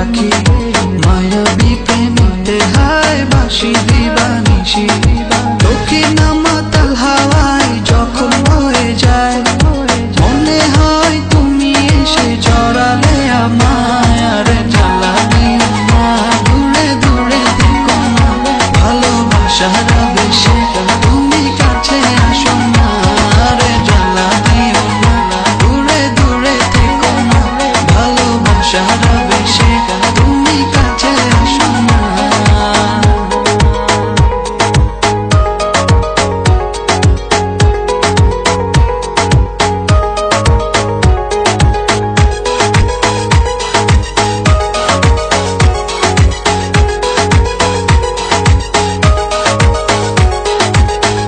রাখি মায়াবী প্রেমেতে হায় বাসি দিবানিশি দক্ষিণ মাতাল হাওয়ায় যখন বয়ে যায় মনে হয় তুমি এসে জড়ালে আমায় আর জ্বালা দিও না দূরে দূরে থেকো না ভালোবাসার আবেশে তুমি কাছে আসো না আরে জ্বালা দিও না দূরে দূরে থেকো না ভালোবাসার আবেশে তুমি কাছে আসো না।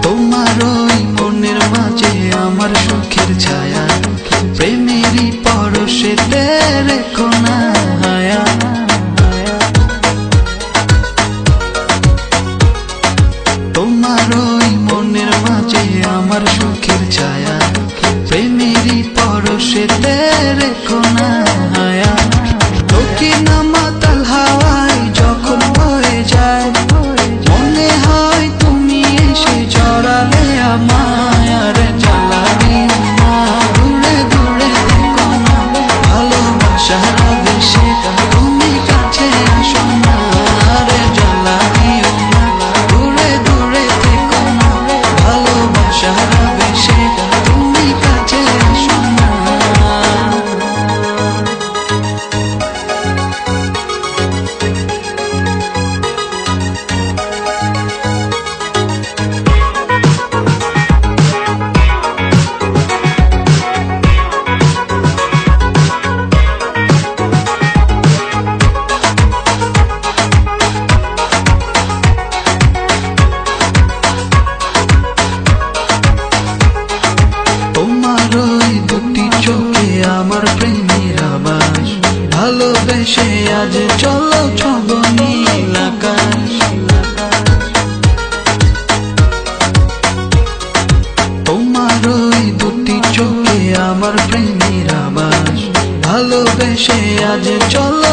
তোমার ওই মনের মাঝে আমার সুখের ছায়া প্রেমেরই পরশেতে রেখো না হায়া তোমার ওই মনের মাঝে আমার সুখের ছায়া প্রেমেরই পরশেতে রেখো না হায়া দক্ষিণ মাতাল হাওয়ায় যখন বয়ে যায় মনে হয় তুমি এসে জড়ালে আমায় আর জ্বালা দিও না দূরে দূরে থেকো না ভালোবাসার আবেশে তুমি কাছে আসো না আরে জ্বালা দিও না দূরে দূরে থেকো না ভালোবাসার আবেশে তুমি কাছে আসো না। তোমার ওই দুটি চোখে আমার প্রেমের আবাস ভালোবেসে আজ চলো ছব নীল আকাশ তোমার ওই দুটি চোখে আমার প্রেমের আবাস ভালোবেসে আজ চলো